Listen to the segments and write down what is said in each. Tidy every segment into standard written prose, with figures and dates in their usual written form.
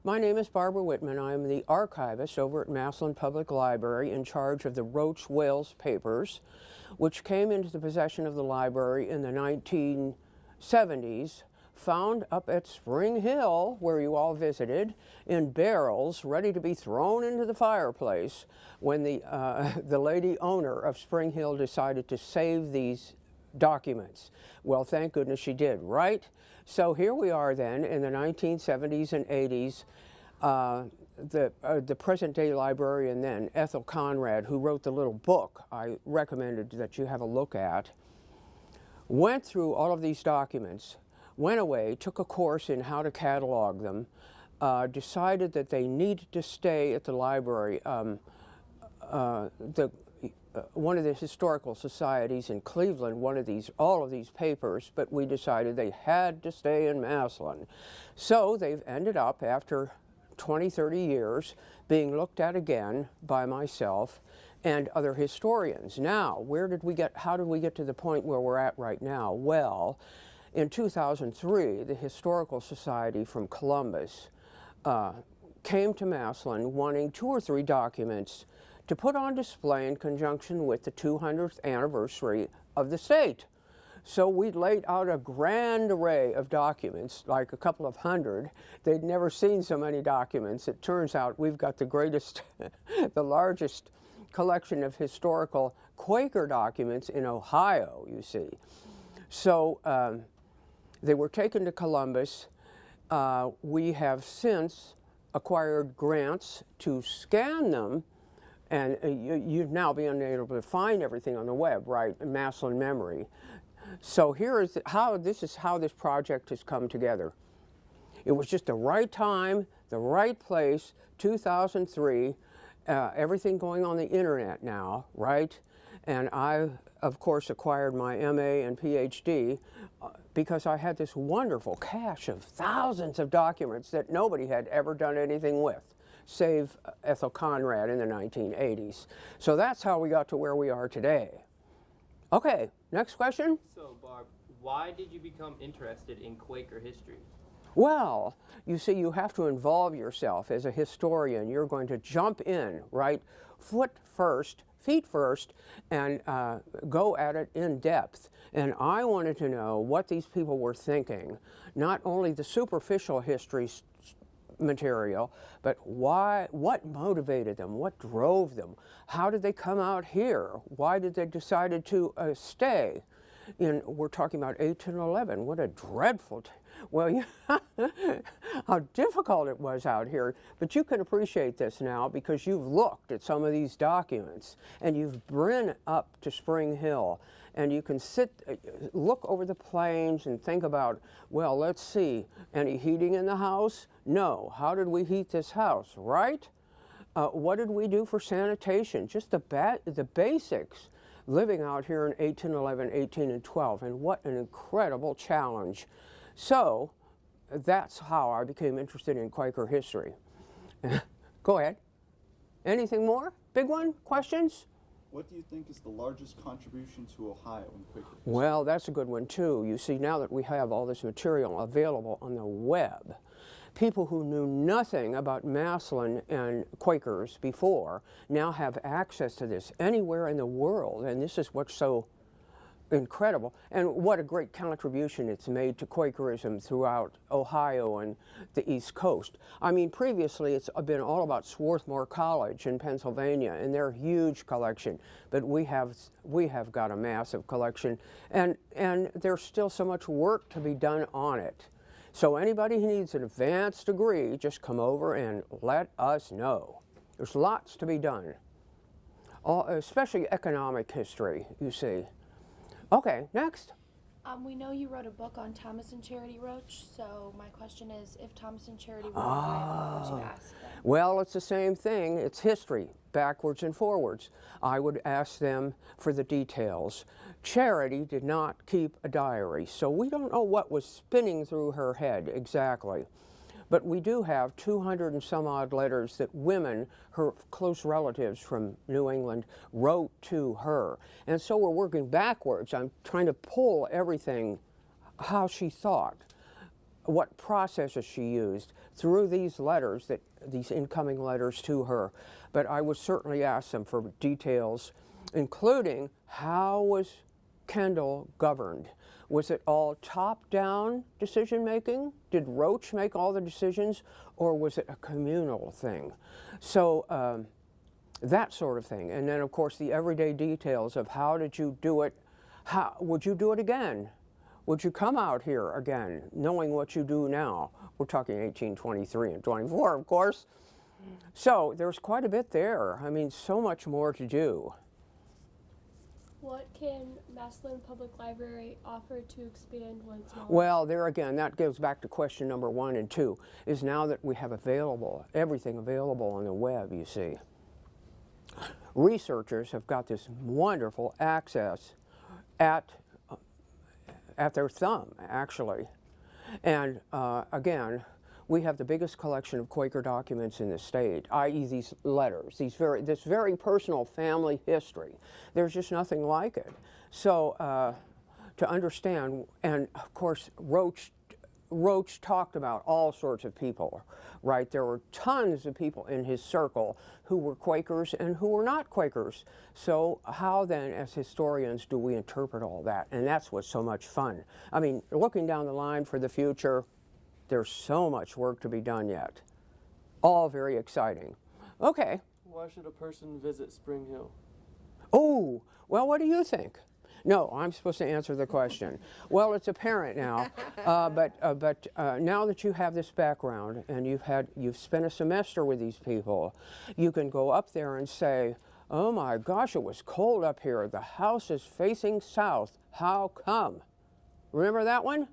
My name is Barbara Whittman. I am the archivist over at Massillon Public Library in charge of the Roach Wales papers, which came into the possession of the library in the 1970s, found up at Spring Hill, where you all visited, in barrels ready to be thrown into the fireplace when the lady owner of Spring Hill decided to save these documents. Well, thank goodness she did, right? So here we are then in the 1970s and 80s. The present-day librarian then, Ethel Conrad, who wrote the little book I recommended that you have a look at, went through all of these documents, went away, took a course in how to catalog them, decided that they needed to stay at the library. One of the historical societies in Cleveland wanted all of these papers, but we decided they had to stay in Massillon. So they've ended up, after 20, 30 years, being looked at again by myself and other historians. Now, how did we get to the point where we're at right now? Well, in 2003, the Historical Society from Columbus came to Massillon wanting 2 or 3 documents to put on display in conjunction with the 200th anniversary of the state. So we laid out a grand array of documents, like a couple of hundred. They'd never seen so many documents. It turns out we've got the greatest, the largest collection of historical Quaker documents in Ohio, you see. So they were taken to Columbus. We have since acquired grants to scan them, and you've now been able to find everything on the web, right? Massillon Memory. So here is how this project has come together. It was just the right time, the right place, 2003, everything going on the internet now, right? And I, of course, acquired my MA and PhD because I had this wonderful cache of thousands of documents that nobody had ever done anything with, save Ethel Conrad in the 1980s. So that's how we got to where we are today. Okay, next question. So, Barb, why did you become interested in Quaker history? Well, you see, you have to involve yourself as a historian. You're going to jump in, right, feet first, and go at it in depth. And I wanted to know what these people were thinking, not only the superficial history material, but what motivated them, what drove them, how did they come out here, why did they decide to stay? We're talking about 1811. What a dreadful, how difficult it was out here. But you can appreciate this now because you've looked at some of these documents and you've been up to Spring Hill and you can look over the plains and think about, well, let's see, any heating in the house? No. How did we heat this house, right? What did we do for sanitation? Just the basics. Living out here in 1811, 1812, and what an incredible challenge. So that's how I became interested in Quaker history. Go ahead. Anything more? Big one? Questions? What do you think is the largest contribution to Ohio in Quaker history? Well, that's a good one too. You see, now that we have all this material available on the web, people who knew nothing about Massillon and Quakers before now have access to this anywhere in the world, and this is what's so incredible. And what a great contribution it's made to Quakerism throughout Ohio and the East Coast. I mean, previously it's been all about Swarthmore College in Pennsylvania and their huge collection, but we have got a massive collection, and there's still so much work to be done on it. So anybody who needs an advanced degree, just come over and let us know. There's lots to be done, especially economic history, you see. Okay, next. We know you wrote a book on Thomas and Charity Roach, so my question is, if Thomas and Charity were alive, what would you ask them? Well, it's the same thing. It's history, backwards and forwards. I would ask them for the details. Charity did not keep a diary, so we don't know what was spinning through her head exactly. But we do have 200 and some odd letters that women, her close relatives from New England, wrote to her. And so we're working backwards. I'm trying to pull everything, how she thought. what processes she used through these letters, these incoming letters to her. But I would certainly ask them for details, including how was Kendall governed? Was it all top-down decision-making? Did Roach make all the decisions, or was it a communal thing? So that sort of thing. And then, of course, the everyday details of how did you do it? How would you do it again? Would you come out here again, knowing what you do now? We're talking 1823 and 24, of course. So there's quite a bit there. I mean, so much more to do. What can Massillon Public Library offer to expand one's knowledge? Well, there again, that goes back to question number 1 and 2, is now that we have everything available on the web, you see. Researchers have got this wonderful access at their thumb, actually. And again, we have the biggest collection of Quaker documents in the state, i.e. these letters, this very personal family history. There's just nothing like it. So to understand, and of course, Roach talked about all sorts of people, right? There were tons of people in his circle who were Quakers and who were not Quakers. So how then, as historians, do we interpret all that? And that's what's so much fun. I mean, looking down the line for the future, there's so much work to be done yet. All very exciting. Okay. Why should a person visit Spring Hill? Oh, well, what do you think? No, I'm supposed to answer the question. Well, it's apparent now, but now that you have this background and you've spent a semester with these people, you can go up there and say, oh my gosh, it was cold up here. The house is facing south. How come? Remember that one?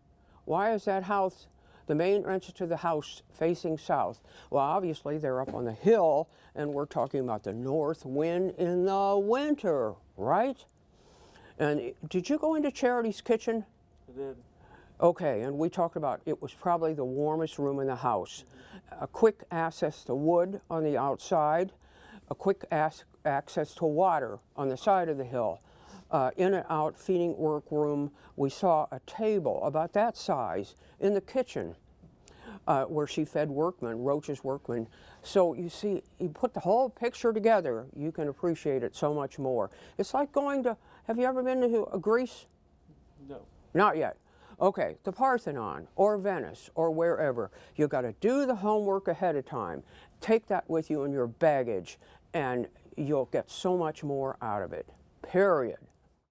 Why is that house, the main entrance to the house, facing south? Well, obviously they're up on the hill, and we're talking about the north wind in the winter, right? And did you go into Charity's kitchen? I did. Okay, and we talked about it was probably the warmest room in the house. A quick access to wood on the outside, a quick access to water on the side of the hill. In and out feeding workroom, we saw a table about that size in the kitchen where she fed workmen, Roach's workmen. So you see, you put the whole picture together, you can appreciate it so much more. It's like going to, have you ever been to Greece? No. Not yet. Okay, the Parthenon or Venice or wherever. You've got to do the homework ahead of time. Take that with you in your baggage and you'll get so much more out of it. Period.